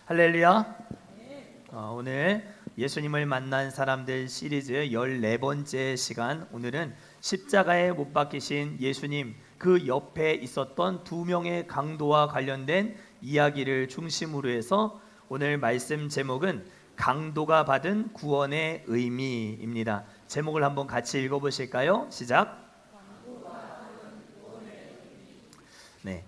할렐루야. 오늘 예수님을 만난 사람들 시리즈 14번째 시간, 오늘은 십자가에 못 박히신 예수님 그 옆에 있었던 두 명의 강도와 관련된 이야기를 중심으로 해서 오늘 말씀 제목은 강도가 받은 구원의 의미입니다. 제목을 한번 같이 읽어보실까요? 시작. 네.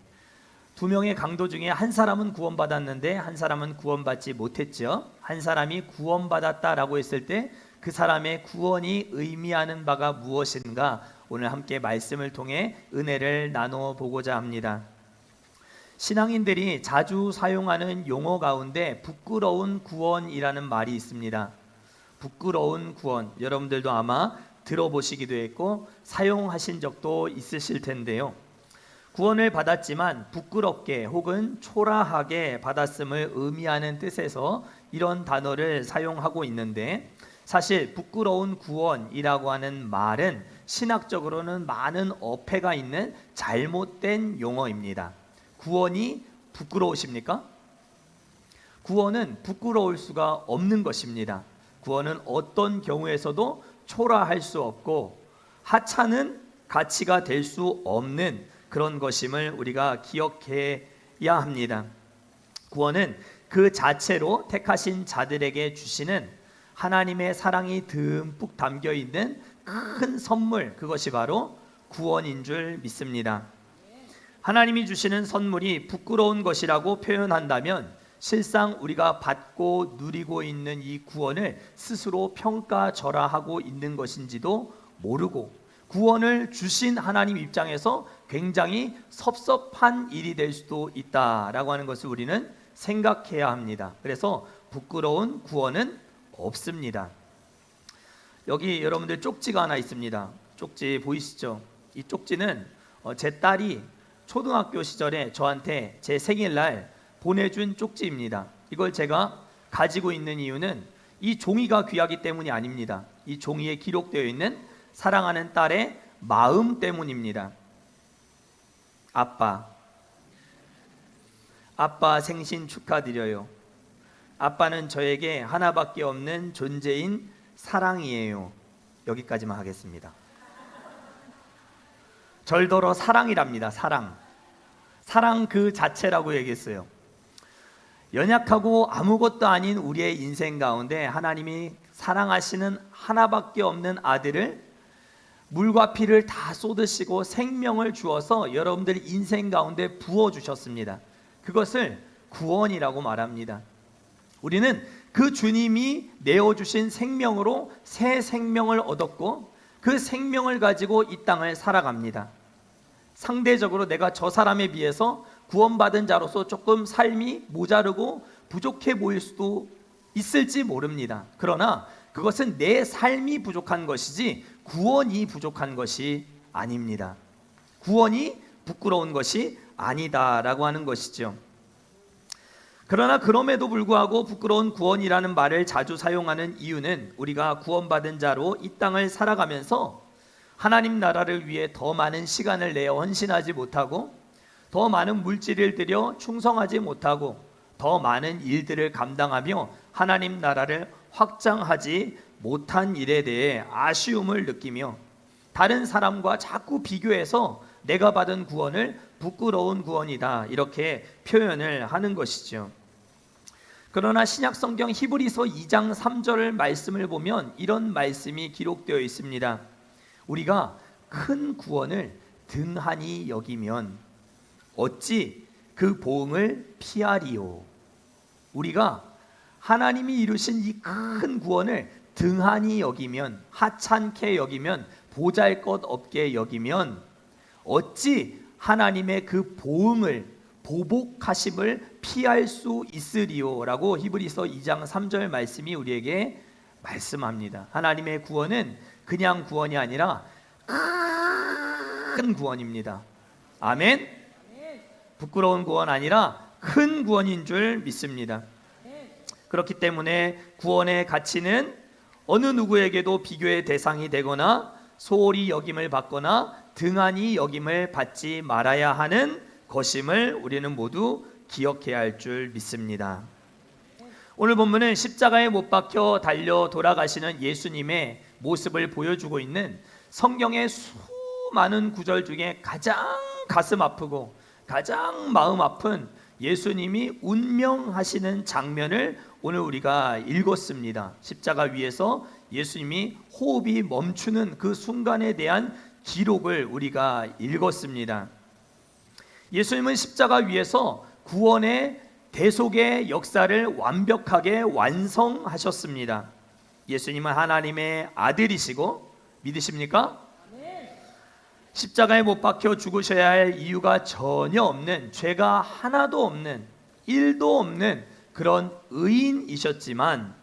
두 명의 강도 중에 한 사람은 구원받았는데 한 사람은 구원받지 못했죠. 한 사람이 구원받았다라고 했을 때 그 사람의 구원이 의미하는 바가 무엇인가, 오늘 함께 말씀을 통해 은혜를 나눠 보고자 합니다. 신앙인들이 자주 사용하는 용어 가운데 부끄러운 구원이라는 말이 있습니다. 부끄러운 구원, 여러분들도 아마 들어보시기도 했고 사용하신 적도 있으실 텐데요. 구원을 받았지만 부끄럽게 혹은 초라하게 받았음을 의미하는 뜻에서 이런 단어를 사용하고 있는데, 사실 부끄러운 구원이라고 하는 말은 신학적으로는 많은 어폐가 있는 잘못된 용어입니다. 구원이 부끄러우십니까? 구원은 부끄러울 수가 없는 것입니다. 구원은 어떤 경우에서도 초라할 수 없고 하찮은 가치가 될 수 없는 그런 것임을 우리가 기억해야 합니다. 구원은 그 자체로 택하신 자들에게 주시는 하나님의 사랑이 듬뿍 담겨 있는 큰 선물, 그것이 바로 구원인 줄 믿습니다. 하나님이 주시는 선물이 부끄러운 것이라고 표현한다면 실상 우리가 받고 누리고 있는 이 구원을 스스로 평가절하하고 있는 것인지도 모르고, 구원을 주신 하나님 입장에서 굉장히 섭섭한 일이 될 수도 있다라고 하는 것을 우리는 생각해야 합니다. 그래서 부끄러운 구원은 없습니다. 여기 여러분들 쪽지가 하나 있습니다. 쪽지 보이시죠? 이 쪽지는 제 딸이 초등학교 시절에 저한테 제 생일날 보내준 쪽지입니다. 이걸 제가 가지고 있는 이유는 이 종이가 귀하기 때문이 아닙니다. 이 종이에 기록되어 있는 사랑하는 딸의 마음 때문입니다. 아빠 생신 축하드려요. 아빠는 저에게 하나밖에 없는 존재인 사랑이에요. 여기까지만 하겠습니다. 절더러 사랑이랍니다. 사랑 그 자체라고 얘기했어요. 연약하고 아무것도 아닌 우리의 인생 가운데 하나님이 사랑하시는 하나밖에 없는 아들을 물과 피를 다 쏟으시고 생명을 주어서 여러분들 인생 가운데 부어주셨습니다. 그것을 구원이라고 말합니다. 우리는 그 주님이 내어주신 생명으로 새 생명을 얻었고 그 생명을 가지고 이 땅을 살아갑니다. 상대적으로 내가 저 사람에 비해서 구원받은 자로서 조금 삶이 모자르고 부족해 보일 수도 있을지 모릅니다. 그러나 그것은 내 삶이 부족한 것이지 구원이 부족한 것이 아닙니다. 구원이 부끄러운 것이 아니다라고 하는 것이죠. 그러나 그럼에도 불구하고 부끄러운 구원이라는 말을 자주 사용하는 이유는 우리가 구원받은 자로 이 땅을 살아가면서 하나님 나라를 위해 더 많은 시간을 내어 헌신하지 못하고, 더 많은 물질을 들여 충성하지 못하고, 더 많은 일들을 감당하며 하나님 나라를 확장하지 못한 일에 대해 아쉬움을 느끼며 다른 사람과 자꾸 비교해서 내가 받은 구원을 부끄러운 구원이다, 이렇게 표현을 하는 것이죠. 그러나 신약 성경 히브리서 2장 3절 말씀을 보면 이런 말씀이 기록되어 있습니다. 우리가 큰 구원을 등한히 여기면 어찌 그 보응을 피하리요. 우리가 하나님이 이루신 이 큰 구원을 등한히 여기면, 하찮게 여기면, 보잘것없게 여기면 어찌 하나님의 그 보응을, 보복하심을 피할 수 있으리요 라고 히브리서 2장 3절 말씀이 우리에게 말씀합니다. 하나님의 구원은 그냥 구원이 아니라 큰 구원입니다. 아멘. 부끄러운 구원 아니라 큰 구원인 줄 믿습니다. 그렇기 때문에 구원의 가치는 어느 누구에게도 비교의 대상이 되거나 소홀히 여김을 받거나 등한히 여김을 받지 말아야 하는 것임을 우리는 모두 기억해야 할 줄 믿습니다. 오늘 본문은 십자가에 못 박혀 달려 돌아가시는 예수님의 모습을 보여주고 있는 성경의 수많은 구절 중에 가장 가슴 아프고 가장 마음 아픈 예수님이 운명하시는 장면을 오늘 우리가 읽었습니다. 십자가 위에서 예수님이 호흡이 멈추는 그 순간에 대한 기록을 우리가 읽었습니다. 예수님은 십자가 위에서 구원의 대속의 역사를 완벽하게 완성하셨습니다. 예수님은 하나님의 아들이시고 믿으십니까? 십자가에 못 박혀 죽으셔야 할 이유가 전혀 없는, 죄가 하나도 없는, 1도 없는 그런 의인이셨지만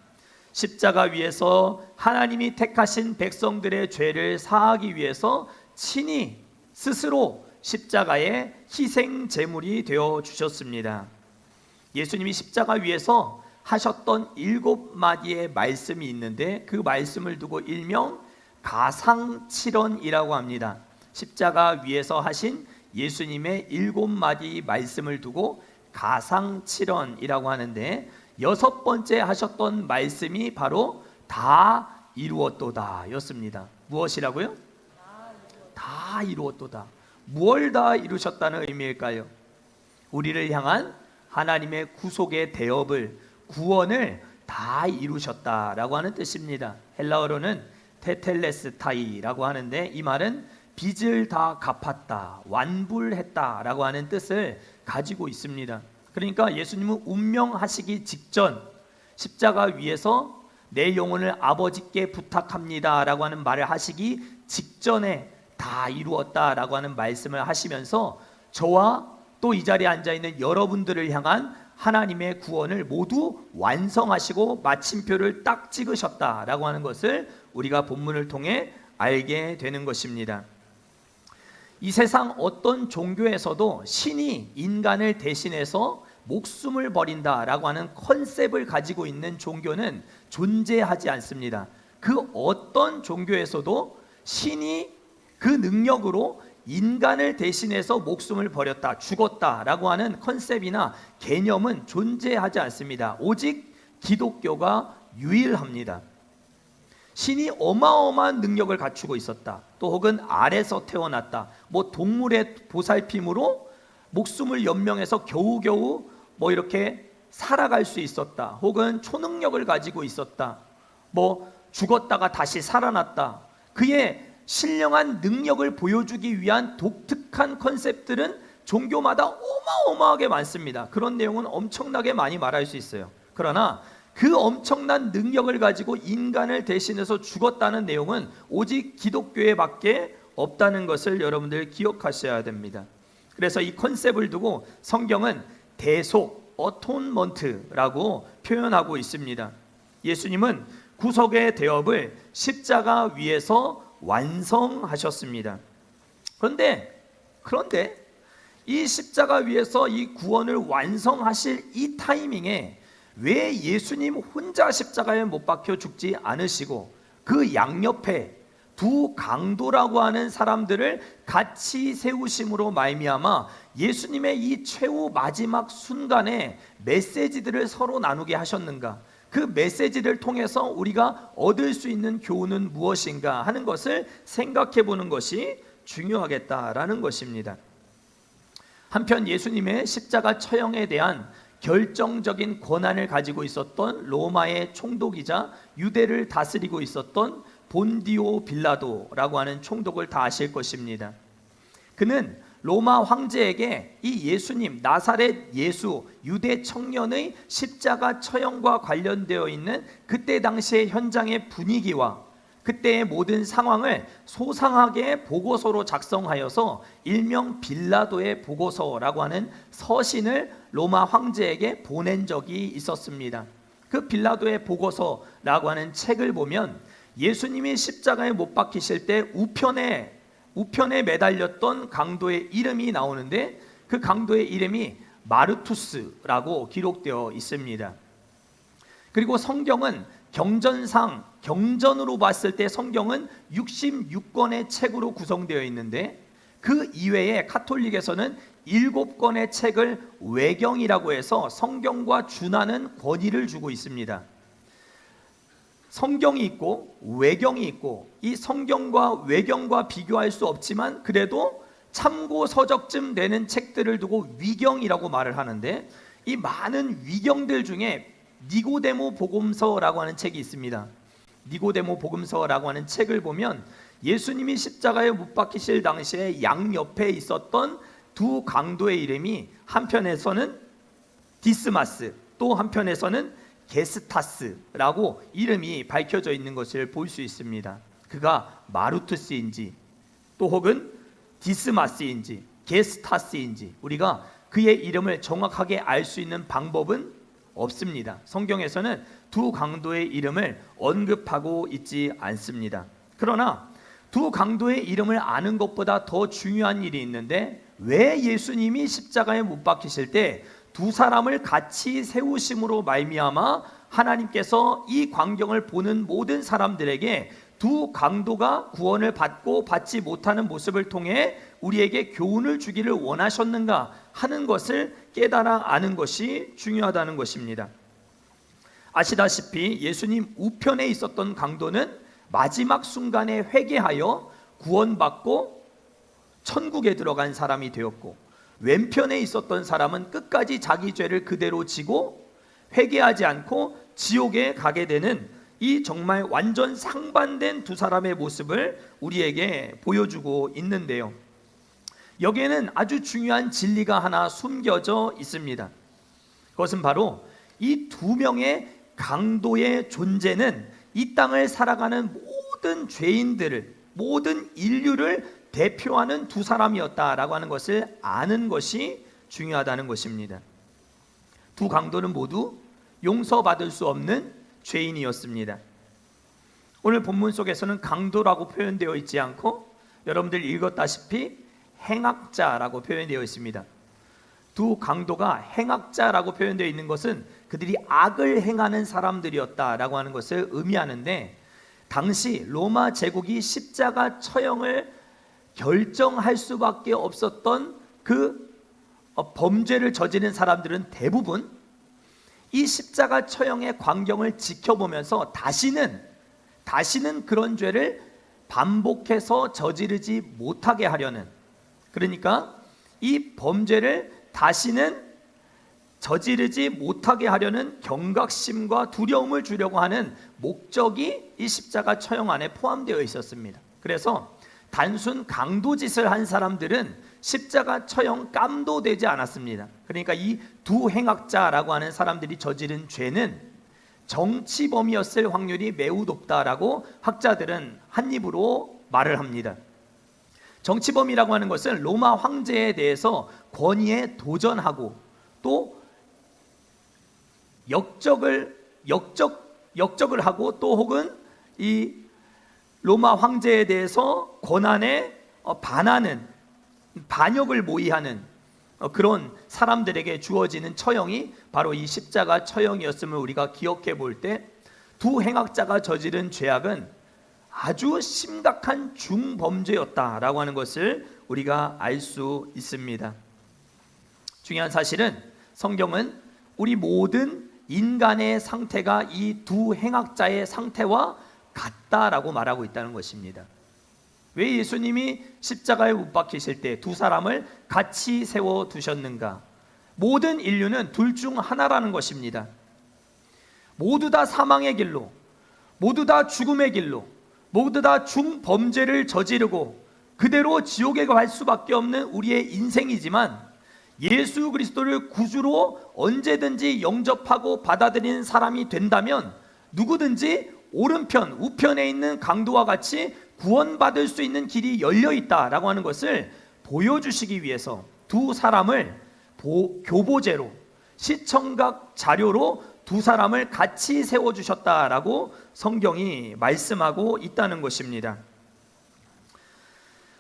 십자가 위에서 하나님이 택하신 백성들의 죄를 사하기 위해서 친히 스스로 십자가의 희생 제물이 되어 주셨습니다. 예수님이 십자가 위에서 하셨던 7마디의 말씀이 있는데 그 말씀을 두고 일명 가상칠언이라고 합니다. 십자가 위에서 하신 예수님의 7마디 말씀을 두고 가상칠언이라고 하는데 6번째 하셨던 말씀이 바로 다 이루었도다 였습니다. 무엇이라고요? 다 이루었도다. 무엇을 다 이루셨다는 의미일까요? 우리를 향한 하나님의 구속의 대업을, 구원을 다 이루셨다라고 하는 뜻입니다. 헬라어로는 테텔레스타이라고 하는데 이 말은 빚을 다 갚았다, 완불했다라고 하는 뜻을 가지고 있습니다. 그러니까 예수님은 운명하시기 직전 십자가 위에서 내 영혼을 아버지께 부탁합니다라고 하는 말을 하시기 직전에 다 이루었다라고 하는 말씀을 하시면서 저와 또 이 자리에 앉아있는 여러분들을 향한 하나님의 구원을 모두 완성하시고 마침표를 딱 찍으셨다라고 하는 것을 우리가 본문을 통해 알게 되는 것입니다. 이 세상 어떤 종교에서도 신이 인간을 대신해서 목숨을 버린다라고 하는 컨셉을 가지고 있는 종교는 존재하지 않습니다. 그 어떤 종교에서도 신이 그 능력으로 인간을 대신해서 목숨을 버렸다, 죽었다라고 하는 컨셉이나 개념은 존재하지 않습니다. 오직 기독교가 유일합니다. 신이 어마어마한 능력을 갖추고 있었다. 또 혹은 알에서 태어났다. 뭐 동물의 보살핌으로 목숨을 연명해서 겨우겨우 뭐 이렇게 살아갈 수 있었다. 혹은 초능력을 가지고 있었다. 뭐 죽었다가 다시 살아났다. 그의 신령한 능력을 보여주기 위한 독특한 컨셉들은 종교마다 어마어마하게 많습니다. 그런 내용은 엄청나게 많이 말할 수 있어요. 그러나 그 엄청난 능력을 가지고 인간을 대신해서 죽었다는 내용은 오직 기독교에 밖에 없다는 것을 여러분들 기억하셔야 됩니다. 그래서 이 컨셉을 두고 성경은 대속, 어톤먼트라고 표현하고 있습니다. 예수님은 구속의 대업을 십자가 위에서 완성하셨습니다. 그런데 이 십자가 위에서 이 구원을 완성하실 이 타이밍에 왜 예수님 혼자 십자가에 못 박혀 죽지 않으시고 그 양옆에 두 강도라고 하는 사람들을 같이 세우심으로 말미암아 예수님의 이 최후 마지막 순간에 메시지들을 서로 나누게 하셨는가? 그 메시지를 통해서 우리가 얻을 수 있는 교훈은 무엇인가 하는 것을 생각해 보는 것이 중요하겠다라는 것입니다. 한편 예수님의 십자가 처형에 대한 결정적인 권한을 가지고 있었던 로마의 총독이자 유대를 다스리고 있었던 본디오 빌라도라고 하는 총독을 다 아실 것입니다. 그는 로마 황제에게 이 예수님, 나사렛 예수, 유대 청년의 십자가 처형과 관련되어 있는 그때 당시의 현장의 분위기와 그때의 모든 상황을 소상하게 보고서로 작성하여서 일명 빌라도의 보고서라고 하는 서신을 로마 황제에게 보낸 적이 있었습니다. 그 빌라도의 보고서라고 하는 책을 보면 예수님이 십자가에 못 박히실 때 우편에 매달렸던 강도의 이름이 나오는데 그 강도의 이름이 마르투스라고 기록되어 있습니다. 그리고 성경은 경전으로 봤을 때 성경은 66권의 책으로 구성되어 있는데 그 이외에 카톨릭에서는 7권의 책을 외경이라고 해서 성경과 준하는 권위를 주고 있습니다. 성경이 있고 외경이 있고, 이 성경과 외경과 비교할 수 없지만 그래도 참고 서적쯤 되는 책들을 두고 위경이라고 말을 하는데, 이 많은 위경들 중에 니고데모 복음서라고 하는 책이 있습니다. 니고데모 복음서라고 하는 책을 보면 예수님이 십자가에 못 박히실 당시에 양옆에 있었던 두 강도의 이름이 한편에서는 디스마스, 또 한편에서는 게스타스라고 이름이 밝혀져 있는 것을 볼 수 있습니다. 그가 마루투스인지 또 혹은 디스마스인지 게스타스인지 우리가 그의 이름을 정확하게 알 수 있는 방법은 없습니다. 성경에서는 두 강도의 이름을 언급하고 있지 않습니다. 그러나 두 강도의 이름을 아는 것보다 더 중요한 일이 있는데, 왜 예수님이 십자가에 못 박히실 때 두 사람을 같이 세우심으로 말미암아 하나님께서 이 광경을 보는 모든 사람들에게 두 강도가 구원을 받고 받지 못하는 모습을 통해 우리에게 교훈을 주기를 원하셨는가 하는 것을 깨달아 아는 것이 중요하다는 것입니다. 아시다시피 예수님 우편에 있었던 강도는 마지막 순간에 회개하여 구원받고 천국에 들어간 사람이 되었고, 왼편에 있었던 사람은 끝까지 자기 죄를 그대로 지고 회개하지 않고 지옥에 가게 되는, 이 정말 완전 상반된 두 사람의 모습을 우리에게 보여주고 있는데요. 여기에는 아주 중요한 진리가 하나 숨겨져 있습니다. 그것은 바로 이 두 명의 강도의 존재는 이 땅을 살아가는 모든 죄인들을, 모든 인류를 대표하는 두 사람이었다라고 하는 것을 아는 것이 중요하다는 것입니다. 두 강도는 모두 용서받을 수 없는 죄인이었습니다. 오늘 본문 속에서는 강도라고 표현되어 있지 않고 여러분들 읽었다시피 행악자라고 표현되어 있습니다. 두 강도가 행악자라고 표현되어 있는 것은 그들이 악을 행하는 사람들이었다라고 하는 것을 의미하는데, 당시 로마 제국이 십자가 처형을 결정할 수밖에 없었던 그 범죄를 저지른 사람들은 대부분 이 십자가 처형의 광경을 지켜보면서 다시는 그런 죄를 반복해서 저지르지 못하게 하려는, 그러니까 이 범죄를 다시는 저지르지 못하게 하려는 경각심과 두려움을 주려고 하는 목적이 이 십자가 처형 안에 포함되어 있었습니다. 그래서 단순 강도짓을 한 사람들은 십자가 처형 깜도 되지 않았습니다. 그러니까 이 두 행악자라고 하는 사람들이 저지른 죄는 정치범이었을 확률이 매우 높다라고 학자들은 한 입으로 말을 합니다. 정치범이라고 하는 것은 로마 황제에 대해서 권위에 도전하고 또 역적을 하고 또 혹은 이 로마 황제에 대해서 권한에 반하는, 반역을 모의하는 그런 사람들에게 주어지는 처형이 바로 이 십자가 처형이었음을 우리가 기억해 볼 때, 두 행악자가 저지른 죄악은 아주 심각한 중범죄였다라고 하는 것을 우리가 알 수 있습니다. 중요한 사실은 성경은 우리 모든 인간의 상태가 이 두 행악자의 상태와 같다라고 말하고 있다는 것입니다. 왜 예수님이 십자가에 못 박히실 때 두 사람을 같이 세워 두셨는가? 모든 인류는 둘 중 하나라는 것입니다. 모두 다 사망의 길로, 모두 다 죽음의 길로, 모두 다 중범죄를 저지르고 그대로 지옥에 갈 수밖에 없는 우리의 인생이지만, 예수 그리스도를 구주로 언제든지 영접하고 받아들이는 사람이 된다면 누구든지 오른편, 우편에 있는 강도와 같이 구원받을 수 있는 길이 열려있다라고 하는 것을 보여주시기 위해서 두 사람을 교보제로, 시청각 자료로 두 사람을 같이 세워주셨다라고 성경이 말씀하고 있다는 것입니다.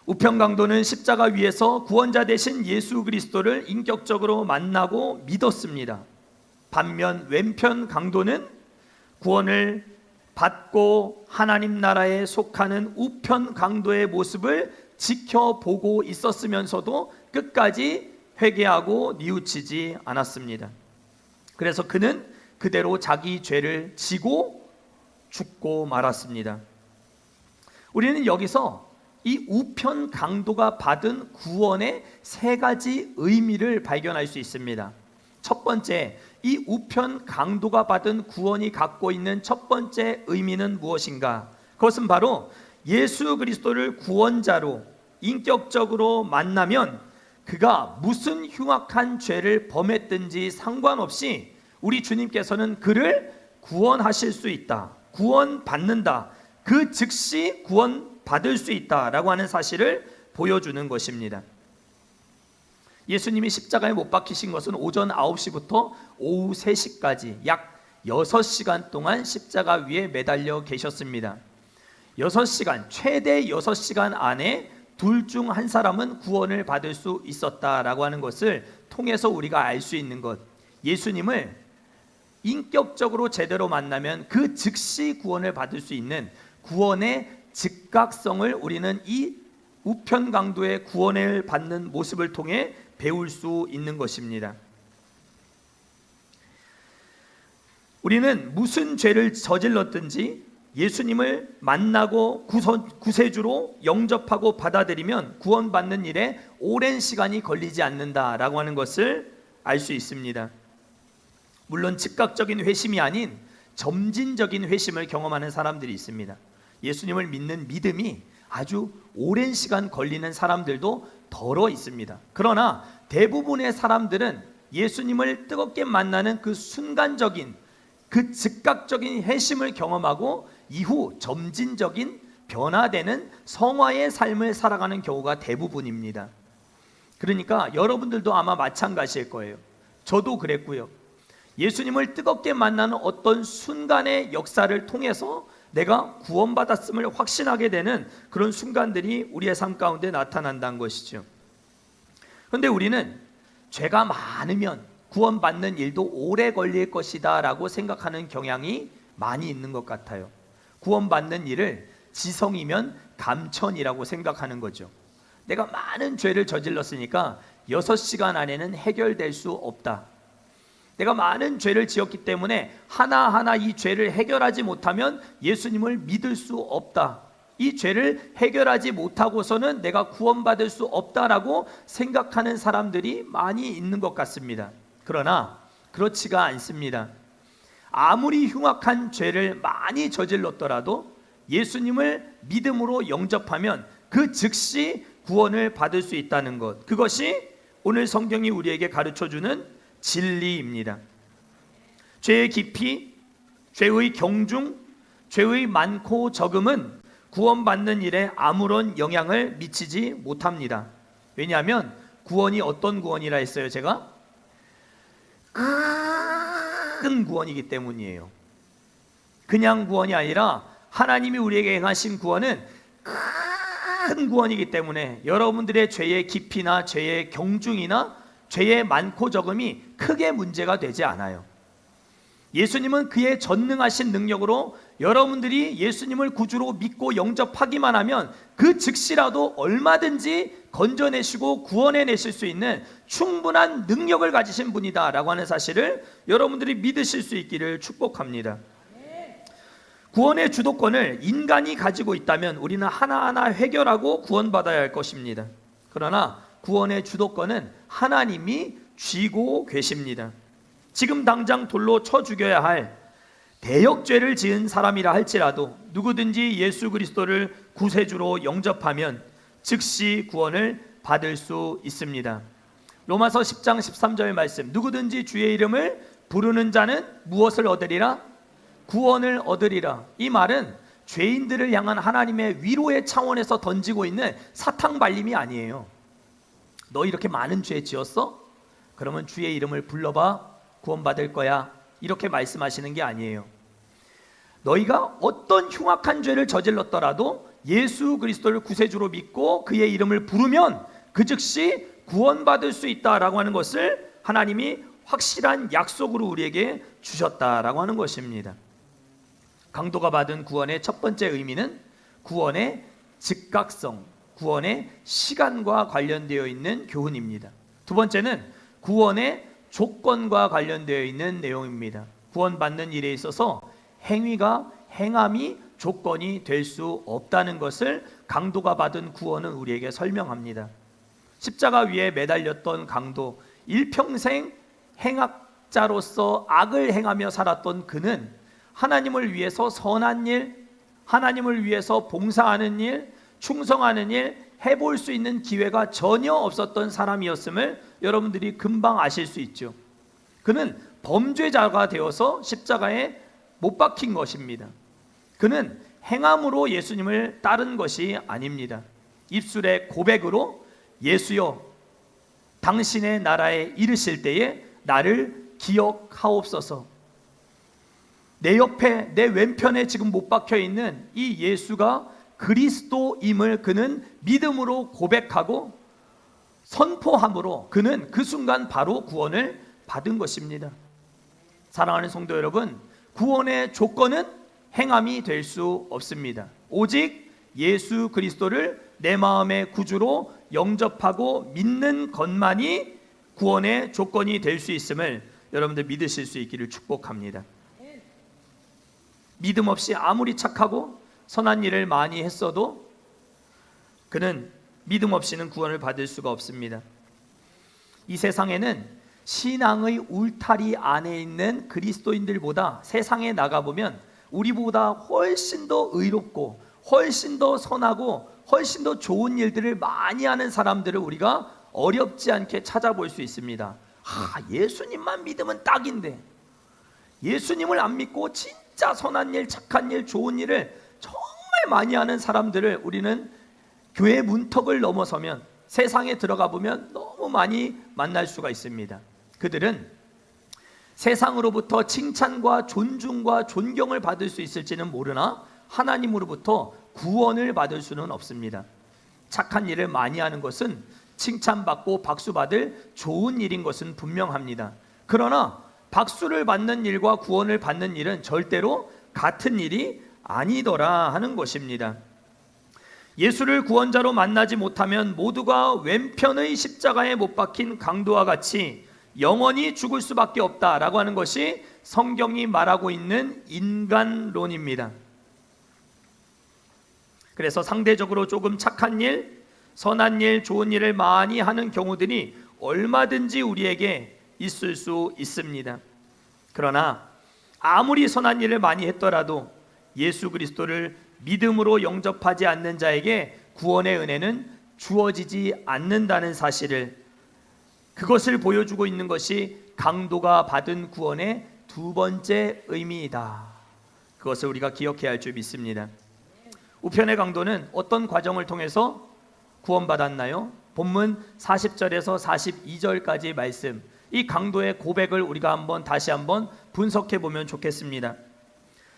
우편 강도는 십자가 위에서 구원자 되신 예수 그리스도를 인격적으로 만나고 믿었습니다. 반면 왼편 강도는 구원을 받고 하나님 나라에 속하는 우편 강도의 모습을 지켜보고 있었으면서도 끝까지 회개하고 뉘우치지 않았습니다. 그래서 그는 그대로 자기 죄를 지고 죽고 말았습니다. 우리는 여기서 이 우편 강도가 받은 구원의 세 가지 의미를 발견할 수 있습니다. 첫 번째, 이 우편 강도가 받은 구원이 갖고 있는 첫 번째 의미는 무엇인가? 그것은 바로 예수 그리스도를 구원자로 인격적으로 만나면 그가 무슨 흉악한 죄를 범했든지 상관없이 우리 주님께서는 그를 구원하실 수 있다, 구원받는다, 그 즉시 구원받을 수 있다라고 하는 사실을 보여주는 것입니다. 예수님이 십자가에 못 박히신 것은 오전 9시부터 오후 3시까지 약 6시간 동안 십자가 위에 매달려 계셨습니다. 6시간, 최대 6시간 안에 둘 중 한 사람은 구원을 받을 수 있었다라고 하는 것을 통해서 우리가 알 수 있는 것, 예수님을 인격적으로 제대로 만나면 그 즉시 구원을 받을 수 있는 구원의 즉각성을 우리는 이 우편 강도의 구원을 받는 모습을 통해 배울 수 있는 것입니다. 우리는 무슨 죄를 저질렀든지 예수님을 만나고 구세주로 영접하고 받아들이면 구원받는 일에 오랜 시간이 걸리지 않는다라고 하는 것을 알 수 있습니다. 물론 즉각적인 회심이 아닌 점진적인 회심을 경험하는 사람들이 있습니다. 예수님을 믿는 믿음이 아주 오랜 시간 걸리는 사람들도 덜어 있습니다. 그러나 대부분의 사람들은 예수님을 뜨겁게 만나는 그 순간적인, 그 즉각적인 회심을 경험하고 이후 점진적인 변화되는 성화의 삶을 살아가는 경우가 대부분입니다. 그러니까 여러분들도 아마 마찬가지일 거예요. 저도 그랬고요. 예수님을 뜨겁게 만나는 어떤 순간의 역사를 통해서 내가 구원받았음을 확신하게 되는 그런 순간들이 우리의 삶 가운데 나타난다는 것이죠. 그런데 우리는 죄가 많으면 구원받는 일도 오래 걸릴 것이다 라고 생각하는 경향이 많이 있는 것 같아요. 구원받는 일을 지성이면 감천이라고 생각하는 거죠. 내가 많은 죄를 저질렀으니까 6시간 안에는 해결될 수 없다. 내가 많은 죄를 지었기 때문에 하나하나 이 죄를 해결하지 못하면 예수님을 믿을 수 없다. 이 죄를 해결하지 못하고서는 내가 구원받을 수 없다라고 생각하는 사람들이 많이 있는 것 같습니다. 그러나 그렇지가 않습니다. 아무리 흉악한 죄를 많이 저질렀더라도 예수님을 믿음으로 영접하면 그 즉시 구원을 받을 수 있다는 것, 그것이 오늘 성경이 우리에게 가르쳐주는 진리입니다. 죄의 깊이, 죄의 경중, 죄의 많고 적음은 구원받는 일에 아무런 영향을 미치지 못합니다. 왜냐하면 구원이 어떤 구원이라 했어요? 제가 큰 구원이기 때문이에요. 그냥 구원이 아니라 하나님이 우리에게 행하신 구원은 큰 구원이기 때문에 여러분들의 죄의 깊이나 죄의 경중이나 죄의 많고 적음이 크게 문제가 되지 않아요. 예수님은 그의 전능하신 능력으로 여러분들이 예수님을 구주로 믿고 영접하기만 하면 그 즉시라도 얼마든지 건져내시고 구원해내실 수 있는 충분한 능력을 가지신 분이다 라고 하는 사실을 여러분들이 믿으실 수 있기를 축복합니다. 구원의 주도권을 인간이 가지고 있다면 우리는 하나하나 해결하고 구원받아야 할 것입니다. 그러나 구원의 주도권은 하나님이 쥐고 계십니다. 지금 당장 돌로 쳐 죽여야 할 대역죄를 지은 사람이라 할지라도 누구든지 예수 그리스도를 구세주로 영접하면 즉시 구원을 받을 수 있습니다. 로마서 10장 13절 말씀, 누구든지 주의 이름을 부르는 자는 무엇을 얻으리라? 구원을 얻으리라. 이 말은 죄인들을 향한 하나님의 위로의 차원에서 던지고 있는 사탕 발림이 아니에요. 너 이렇게 많은 죄 지었어? 그러면 주의 이름을 불러봐, 구원받을 거야, 이렇게 말씀하시는 게 아니에요. 너희가 어떤 흉악한 죄를 저질렀더라도 예수 그리스도를 구세주로 믿고 그의 이름을 부르면 그 즉시 구원받을 수 있다라고 하는 것을 하나님이 확실한 약속으로 우리에게 주셨다라고 하는 것입니다. 강도가 받은 구원의 첫 번째 의미는 구원의 즉각성, 구원의 시간과 관련되어 있는 교훈입니다. 두 번째는 구원의 조건과 관련되어 있는 내용입니다. 구원받는 일에 있어서 행함이 조건이 될 수 없다는 것을 강도가 받은 구원은 우리에게 설명합니다. 십자가 위에 매달렸던 강도, 일평생 행악자로서 악을 행하며 살았던 그는 하나님을 위해서 선한 일, 하나님을 위해서 봉사하는 일, 충성하는 일 해볼 수 있는 기회가 전혀 없었던 사람이었음을 여러분들이 금방 아실 수 있죠. 그는 범죄자가 되어서 십자가에 못 박힌 것입니다. 그는 행함으로 예수님을 따른 것이 아닙니다. 입술의 고백으로 예수여 당신의 나라에 이르실 때에 나를 기억하옵소서. 내 옆에 내 왼편에 지금 못 박혀 있는 이 예수가 그리스도임을 그는 믿음으로 고백하고 선포함으로 그는 그 순간 바로 구원을 받은 것입니다. 사랑하는 성도 여러분, 구원의 조건은 행함이 될 수 없습니다. 오직 예수 그리스도를 내 마음의 구주로 영접하고 믿는 것만이 구원의 조건이 될 수 있음을 여러분들 믿으실 수 있기를 축복합니다. 믿음 없이 아무리 착하고 선한 일을 많이 했어도 그는 믿음 없이는 구원을 받을 수가 없습니다. 이 세상에는 신앙의 울타리 안에 있는 그리스도인들보다 세상에 나가보면 우리보다 훨씬 더 의롭고 훨씬 더 선하고 훨씬 더 좋은 일들을 많이 하는 사람들을 우리가 어렵지 않게 찾아볼 수 있습니다. 예수님만 믿으면 딱인데 예수님을 안 믿고 진짜 선한 일, 착한 일, 좋은 일을 정말 많이 하는 사람들을 우리는 교회 문턱을 넘어서면 세상에 들어가 보면 너무 많이 만날 수가 있습니다. 그들은 세상으로부터 칭찬과 존중과 존경을 받을 수 있을지는 모르나 하나님으로부터 구원을 받을 수는 없습니다. 착한 일을 많이 하는 것은 칭찬받고 박수받을 좋은 일인 것은 분명합니다. 그러나 박수를 받는 일과 구원을 받는 일은 절대로 같은 일이 아니더라 하는 것입니다. 예수를 구원자로 만나지 못하면 모두가 왼편의 십자가에 못 박힌 강도와 같이 영원히 죽을 수밖에 없다라고 하는 것이 성경이 말하고 있는 인간론입니다. 그래서 상대적으로 조금 착한 일, 선한 일, 좋은 일을 많이 하는 경우들이 얼마든지 우리에게 있을 수 있습니다. 그러나 아무리 선한 일을 많이 했더라도 예수 그리스도를 믿음으로 영접하지 않는 자에게 구원의 은혜는 주어지지 않는다는 사실을, 그것을 보여주고 있는 것이 강도가 받은 구원의 두 번째 의미이다. 그것을 우리가 기억해야 할 줄 믿습니다. 우편의 강도는 어떤 과정을 통해서 구원받았나요? 본문 40절에서 42절까지의 말씀, 이 강도의 고백을 우리가 다시 한번 분석해 보면 좋겠습니다.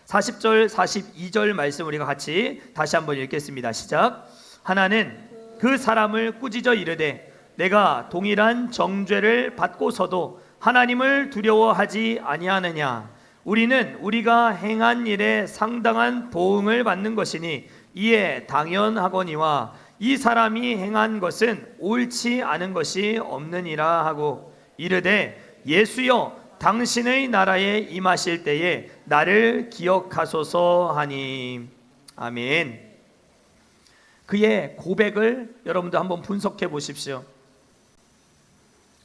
40절 42절 말씀 우리가 같이 다시 한번 읽겠습니다. 시작. 하나는 그 사람을 꾸짖어 이르되 내가 동일한 정죄를 받고서도 하나님을 두려워하지 아니하느냐. 우리는 우리가 행한 일에 상당한 보응을 받는 것이니 이에 당연하거니와 이 사람이 행한 것은 옳지 않은 것이 없느니라 하고 이르되 예수여 당신의 나라에 임하실 때에 나를 기억하소서 하니. 아멘. 그의 고백을 여러분도 한번 분석해 보십시오.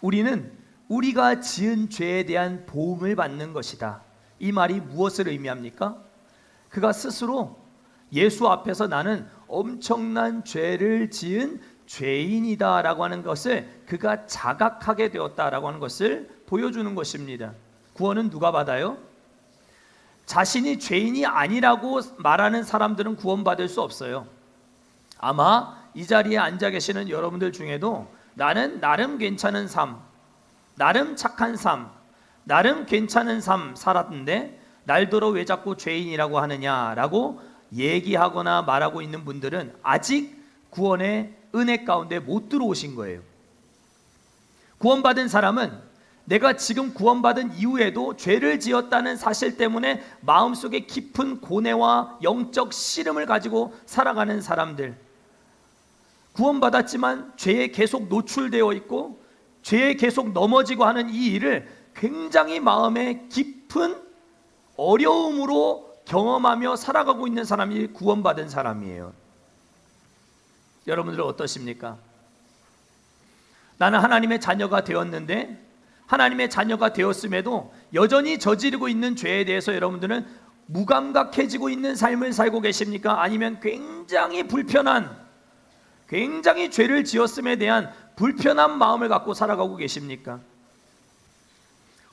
우리는 우리가 지은 죄에 대한 보응을 받는 것이다. 이 말이 무엇을 의미합니까? 그가 스스로 예수 앞에서 나는 엄청난 죄를 지은 죄인이다 라고 하는 것을 그가 자각하게 되었다라고 하는 것을 보여주는 것입니다. 구원은 누가 받아요? 자신이 죄인이 아니라고 말하는 사람들은 구원받을 수 없어요. 아마 이 자리에 앉아 계시는 여러분들 중에도 나는 나름 괜찮은 삶, 나름 착한 삶, 나름 괜찮은 삶 살았는데 날더러 왜 자꾸 죄인이라고 하느냐라고 얘기하거나 말하고 있는 분들은 아직 구원의 은혜 가운데 못 들어오신 거예요. 구원받은 사람은 내가 지금 구원받은 이후에도 죄를 지었다는 사실 때문에 마음속에 깊은 고뇌와 영적 씨름을 가지고 살아가는 사람들, 구원받았지만 죄에 계속 노출되어 있고 죄에 계속 넘어지고 하는 이 일을 굉장히 마음에 깊은 어려움으로 경험하며 살아가고 있는 사람이 구원받은 사람이에요. 여러분들은 어떠십니까? 나는 하나님의 자녀가 되었는데, 하나님의 자녀가 되었음에도 여전히 저지르고 있는 죄에 대해서 여러분들은 무감각해지고 있는 삶을 살고 계십니까? 아니면 굉장히 굉장히 죄를 지었음에 대한 불편한 마음을 갖고 살아가고 계십니까?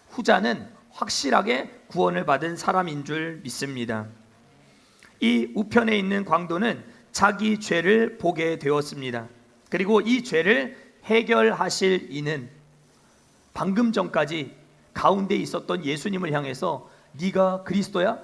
후자는 확실하게 구원을 받은 사람인 줄 믿습니다. 이 우편에 있는 광도는 자기 죄를 보게 되었습니다. 그리고 이 죄를 해결하실 이는 방금 전까지 가운데 있었던 예수님을 향해서 네가 그리스도야?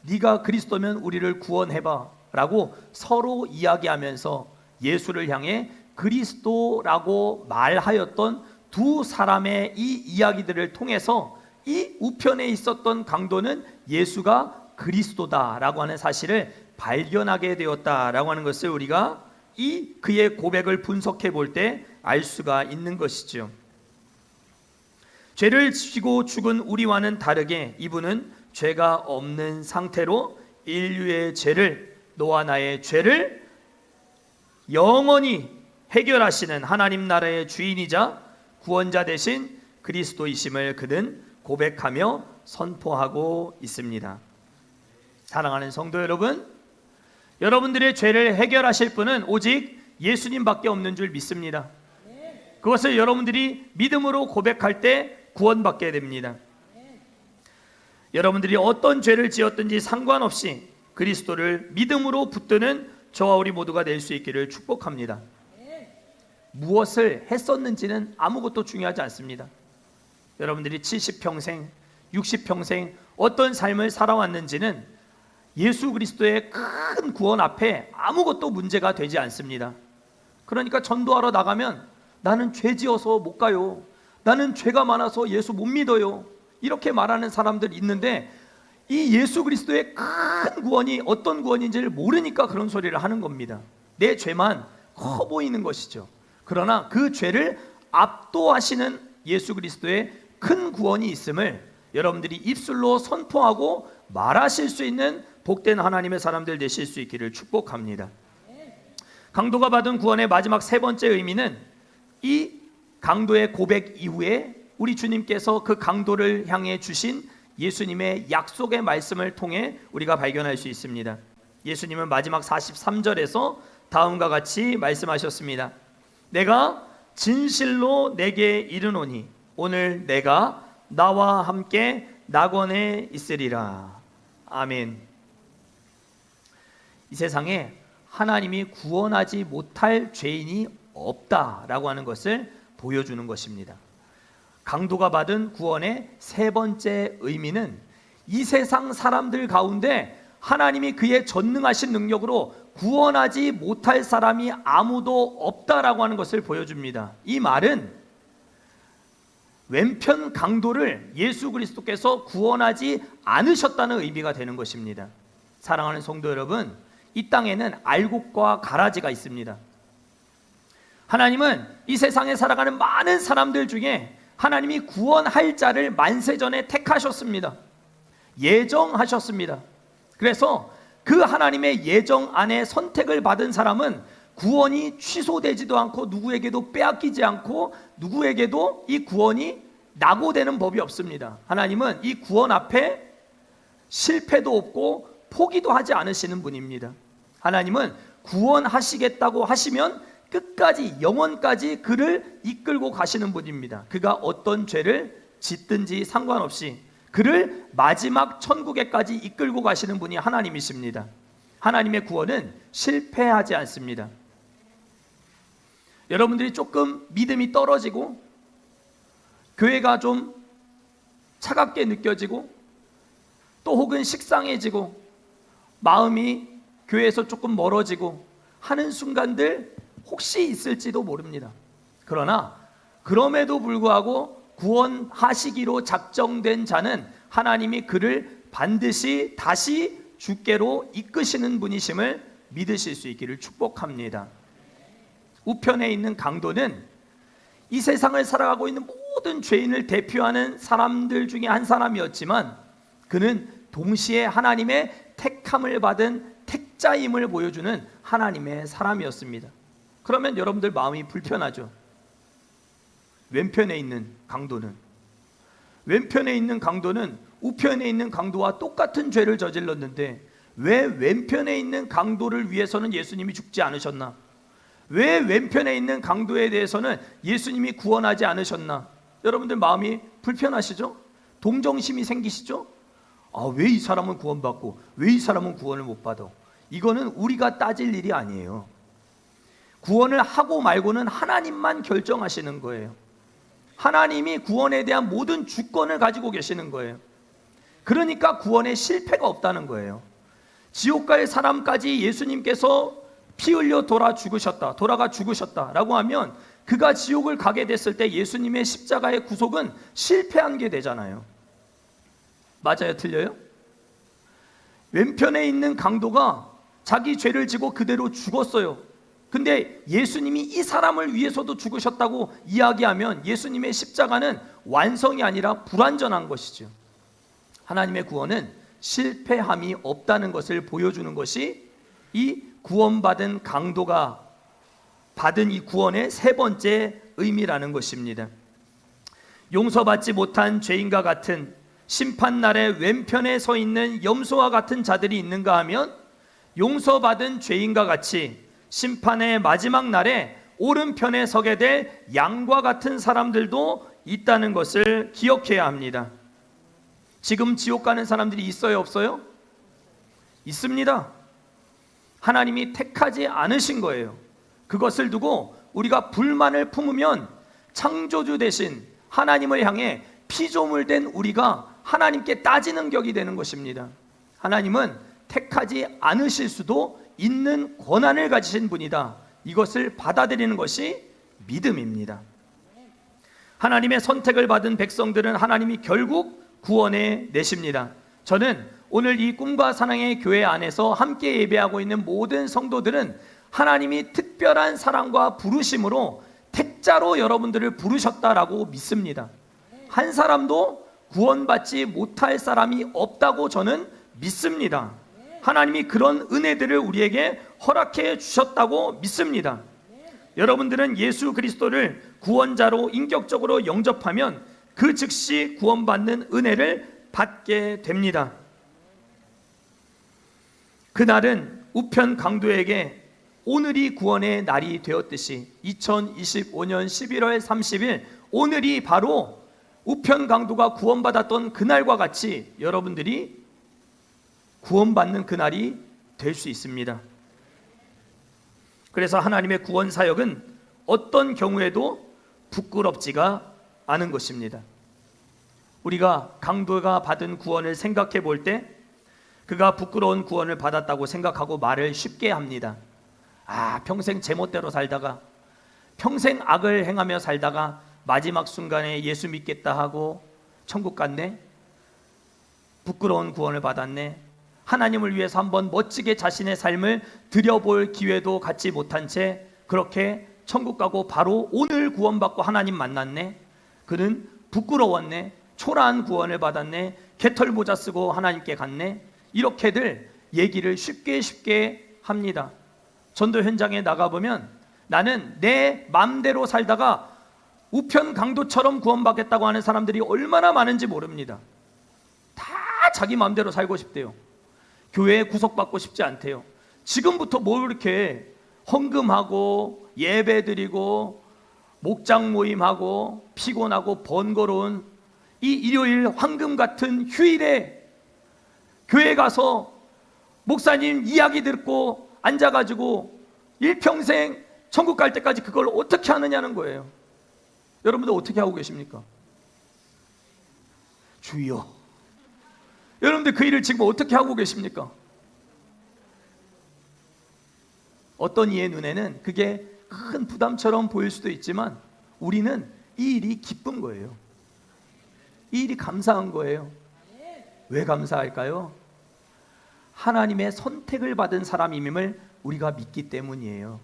네가 그리스도면 우리를 구원해봐 라고 서로 이야기하면서 예수를 향해 그리스도라고 말하였던 두 사람의 이 이야기들을 통해서 이 우편에 있었던 강도는 예수가 그리스도다라고 하는 사실을 발견하게 되었다라고 하는 것을 우리가 이 그의 고백을 분석해 볼 때 알 수가 있는 것이죠. 죄를 지고 죽은 우리와는 다르게 이분은 죄가 없는 상태로 인류의 죄를, 너와 나의 죄를 영원히 해결하시는 하나님 나라의 주인이자 구원자 되신 그리스도이심을 그는 고백하며 선포하고 있습니다. 사랑하는 성도 여러분, 여러분들의 죄를 해결하실 분은 오직 예수님밖에 없는 줄 믿습니다. 그것을 여러분들이 믿음으로 고백할 때 구원받게 됩니다. 여러분들이 어떤 죄를 지었든지 상관없이 그리스도를 믿음으로 붙드는 저와 우리 모두가 될 수 있기를 축복합니다. 무엇을 했었는지는 아무것도 중요하지 않습니다. 여러분들이 70평생, 60평생 어떤 삶을 살아왔는지는 예수 그리스도의 큰 구원 앞에 아무것도 문제가 되지 않습니다. 그러니까 전도하러 나가면 나는 죄 지어서 못 가요, 나는 죄가 많아서 예수 못 믿어요, 이렇게 말하는 사람들 있는데 이 예수 그리스도의 큰 구원이 어떤 구원인지를 모르니까 그런 소리를 하는 겁니다. 내 죄만 커 보이는 것이죠. 그러나 그 죄를 압도하시는 예수 그리스도의 큰 구원이 있음을 여러분들이 입술로 선포하고 말하실 수 있는 복된 하나님의 사람들 되실 수 있기를 축복합니다. 강도가 받은 구원의 마지막 세 번째 의미는 이 강도의 고백 이후에 우리 주님께서 그 강도를 향해 주신 예수님의 약속의 말씀을 통해 우리가 발견할 수 있습니다. 예수님은 마지막 43절에서 다음과 같이 말씀하셨습니다. 내가 진실로 내게 이르노니 오늘 내가 나와 함께 낙원에 있으리라. 아멘. 이 세상에 하나님이 구원하지 못할 죄인이 없다라고 하는 것을 보여주는 것입니다. 강도가 받은 구원의 세 번째 의미는 이 세상 사람들 가운데 하나님이 그의 전능하신 능력으로 구원하지 못할 사람이 아무도 없다라고 하는 것을 보여줍니다. 이 말은 왼편 강도를 예수 그리스도께서 구원하지 않으셨다는 의미가 되는 것입니다. 사랑하는 성도 여러분, 이 땅에는 알곡과 가라지가 있습니다. 하나님은 이 세상에 살아가는 많은 사람들 중에 하나님이 구원할 자를 만세전에 택하셨습니다. 예정하셨습니다. 그래서 그 하나님의 예정 안에 선택을 받은 사람은 구원이 취소되지도 않고 누구에게도 빼앗기지 않고 누구에게도 이 구원이 낙오되는 법이 없습니다. 하나님은 이 구원 앞에 실패도 없고 포기도 하지 않으시는 분입니다. 하나님은 구원하시겠다고 하시면 끝까지 영원까지 그를 이끌고 가시는 분입니다. 그가 어떤 죄를 짓든지 상관없이 그를 마지막 천국에까지 이끌고 가시는 분이 하나님이십니다. 하나님의 구원은 실패하지 않습니다. 여러분들이 조금 믿음이 떨어지고 교회가 좀 차갑게 느껴지고 또 혹은 식상해지고 마음이 교회에서 조금 멀어지고 하는 순간들 혹시 있을지도 모릅니다. 그러나 그럼에도 불구하고 구원하시기로 작정된 자는 하나님이 그를 반드시 다시 주께로 이끄시는 분이심을 믿으실 수 있기를 축복합니다. 우편에 있는 강도는 이 세상을 살아가고 있는 모든 죄인을 대표하는 사람들 중에 한 사람이었지만 그는 동시에 하나님의 택함을 받은 택자임을 보여주는 하나님의 사람이었습니다. 그러면 여러분들 마음이 불편하죠. 왼편에 있는 강도는 우편에 있는 강도와 똑같은 죄를 저질렀는데 왜 왼편에 있는 강도를 위해서는 예수님이 죽지 않으셨나? 왜 왼편에 있는 강도에 대해서는 예수님이 구원하지 않으셨나? 여러분들 마음이 불편하시죠? 동정심이 생기시죠? 왜 이 사람은 구원받고 왜 이 사람은 구원을 못 받아? 이거는 우리가 따질 일이 아니에요. 구원을 하고 말고는 하나님만 결정하시는 거예요. 하나님이 구원에 대한 모든 주권을 가지고 계시는 거예요. 그러니까 구원에 실패가 없다는 거예요. 지옥 갈 사람까지 예수님께서 피 흘려 돌아가 죽으셨다라고 하면 그가 지옥을 가게 됐을 때 예수님의 십자가의 구속은 실패한 게 되잖아요. 맞아요? 틀려요? 왼편에 있는 강도가 자기 죄를 지고 그대로 죽었어요. 근데 예수님이 이 사람을 위해서도 죽으셨다고 이야기하면 예수님의 십자가는 완성이 아니라 불완전한 것이죠. 하나님의 구원은 실패함이 없다는 것을 보여주는 것이 이 구원받은 강도가 받은 이 구원의 세 번째 의미라는 것입니다. 용서받지 못한 죄인과 같은 심판날의 왼편에 서 있는 염소와 같은 자들이 있는가 하면 용서받은 죄인과 같이 심판의 마지막 날에 오른편에 서게 될 양과 같은 사람들도 있다는 것을 기억해야 합니다. 지금 지옥 가는 사람들이 있어요, 없어요? 있습니다. 하나님이 택하지 않으신 거예요. 그것을 두고 우리가 불만을 품으면 창조주 대신 하나님을 향해 피조물된 우리가 하나님께 따지는 격이 되는 것입니다. 하나님은 택하지 않으실 수도 있는 권한을 가지신 분이다. 이것을 받아들이는 것이 믿음입니다. 하나님의 선택을 받은 백성들은 하나님이 결국 구원해 내십니다. 저는 오늘 이 꿈과 사랑의 교회 안에서 함께 예배하고 있는 모든 성도들은 하나님이 특별한 사랑과 부르심으로 택자로 여러분들을 부르셨다라고 믿습니다. 한 사람도 구원받지 못할 사람이 없다고 저는 믿습니다. 하나님이 그런 은혜들을 우리에게 허락해 주셨다고 믿습니다. 여러분들은 예수 그리스도를 구원자로 인격적으로 영접하면 그 즉시 구원받는 은혜를 받게 됩니다. 그날은 우편 강도에게 오늘이 구원의 날이 되었듯이 2025년 11월 30일 오늘이 바로 우편 강도가 구원받았던 그날과 같이 여러분들이 구원받는 그날이 될 수 있습니다. 그래서 하나님의 구원 사역은 어떤 경우에도 부끄럽지가 않은 것입니다. 우리가 강도가 받은 구원을 생각해 볼 때 그가 부끄러운 구원을 받았다고 생각하고 말을 쉽게 합니다. 평생 제멋대로 살다가 평생 악을 행하며 살다가 마지막 순간에 예수 믿겠다 하고 천국 갔네. 부끄러운 구원을 받았네. 하나님을 위해서 한번 멋지게 자신의 삶을 드려볼 기회도 갖지 못한 채 그렇게 천국 가고 바로 오늘 구원받고 하나님 만났네. 그는 부끄러웠네. 초라한 구원을 받았네. 개털 모자 쓰고 하나님께 갔네. 이렇게들 얘기를 쉽게 합니다. 전도 현장에 나가보면 나는 내 맘대로 살다가 우편 강도처럼 구원받겠다고 하는 사람들이 얼마나 많은지 모릅니다. 다 자기 맘대로 살고 싶대요. 교회에 구속받고 싶지 않대요. 지금부터 뭐 이렇게 헌금하고 예배드리고 목장 모임하고 피곤하고 번거로운 이 일요일 황금 같은 휴일에 교회 가서 목사님 이야기 듣고 앉아가지고 일평생 천국 갈 때까지 그걸 어떻게 하느냐는 거예요. 여러분들 어떻게 하고 계십니까? 주여, 여러분들 그 일을 지금 어떻게 하고 계십니까? 어떤 이의 눈에는 그게 큰 부담처럼 보일 수도 있지만 우리는 이 일이 기쁜 거예요. 이 일이 감사한 거예요. 왜 감사할까요? 하나님의 선택을 받은 사람임을 우리가 믿기 때문이에요.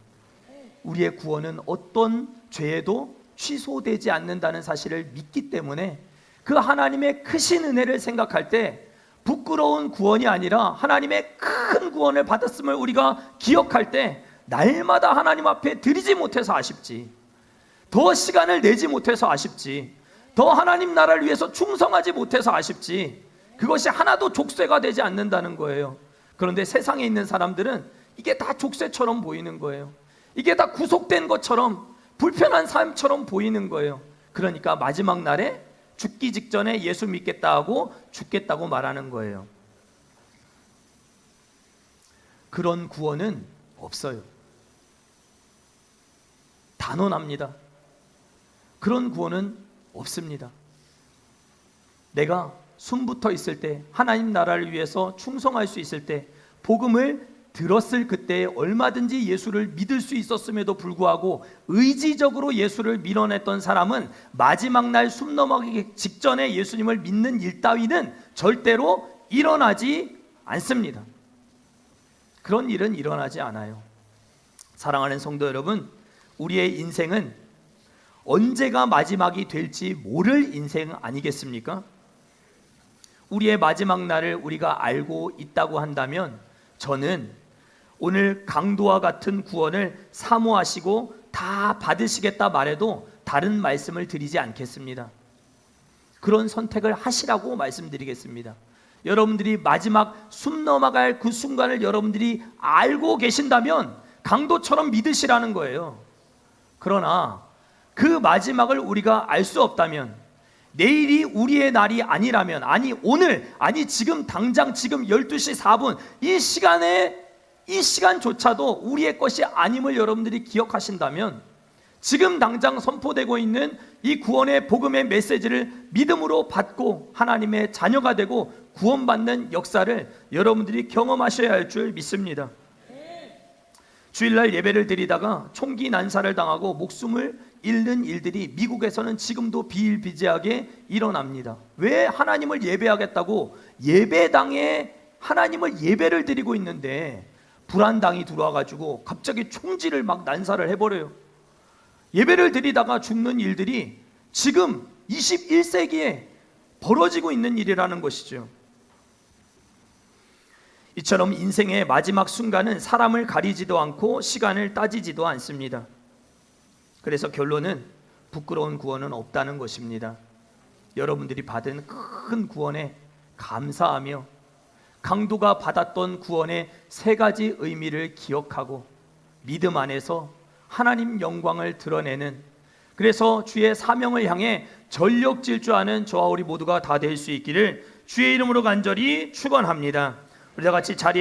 우리의 구원은 어떤 죄에도 취소되지 않는다는 사실을 믿기 때문에 그 하나님의 크신 은혜를 생각할 때 부끄러운 구원이 아니라 하나님의 큰 구원을 받았음을 우리가 기억할 때 날마다 하나님 앞에 드리지 못해서 아쉽지, 더 시간을 내지 못해서 아쉽지, 더 하나님 나라를 위해서 충성하지 못해서 아쉽지, 그것이 하나도 족쇄가 되지 않는다는 거예요. 그런데 세상에 있는 사람들은 이게 다 족쇄처럼 보이는 거예요. 이게 다 구속된 것처럼, 불편한 삶처럼 보이는 거예요. 그러니까 마지막 날에 죽기 직전에 예수 믿겠다 하고 죽겠다고 말하는 거예요. 그런 구원은 없어요. 단언합니다. 그런 구원은 없습니다. 내가 숨부터 있을 때, 하나님 나라를 위해서 충성할 수 있을 때, 복음을 들었을 그때 얼마든지 예수를 믿을 수 있었음에도 불구하고 의지적으로 예수를 밀어냈던 사람은 마지막 날 숨 넘어가기 직전에 예수님을 믿는 일 따위는 절대로 일어나지 않습니다. 그런 일은 일어나지 않아요. 사랑하는 성도 여러분, 우리의 인생은 언제가 마지막이 될지 모를 인생 아니겠습니까? 우리의 마지막 날을 우리가 알고 있다고 한다면 저는 오늘 강도와 같은 구원을 사모하시고 다 받으시겠다 말해도 다른 말씀을 드리지 않겠습니다. 그런 선택을 하시라고 말씀드리겠습니다. 여러분들이 마지막 숨 넘어갈 그 순간을 여러분들이 알고 계신다면 강도처럼 믿으시라는 거예요. 그러나 그 마지막을 우리가 알 수 없다면, 내일이 우리의 날이 아니라면, 아니 오늘, 아니 지금 당장 지금 12시 4분 이 시간조차도 우리의 것이 아님을 여러분들이 기억하신다면 지금 당장 선포되고 있는 이 구원의 복음의 메시지를 믿음으로 받고 하나님의 자녀가 되고 구원받는 역사를 여러분들이 경험하셔야 할 줄 믿습니다. 주일날 예배를 드리다가 총기 난사를 당하고 목숨을 잃는 일들이 미국에서는 지금도 비일비재하게 일어납니다. 왜 하나님을 예배하겠다고 예배당에 하나님을 예배를 드리고 있는데 불안당이 들어와가지고 갑자기 총질을 막 난사를 해버려요. 예배를 드리다가 죽는 일들이 지금 21세기에 벌어지고 있는 일이라는 것이죠. 이처럼 인생의 마지막 순간은 사람을 가리지도 않고 시간을 따지지도 않습니다. 그래서 결론은 부끄러운 구원은 없다는 것입니다. 여러분들이 받은 큰 구원에 감사하며 강도가 받았던 구원의 세 가지 의미를 기억하고 믿음 안에서 하나님 영광을 드러내는, 그래서 주의 사명을 향해 전력 질주하는 저와 우리 모두가 다 될 수 있기를 주의 이름으로 간절히 축원합니다. 우리 다 같이 자리에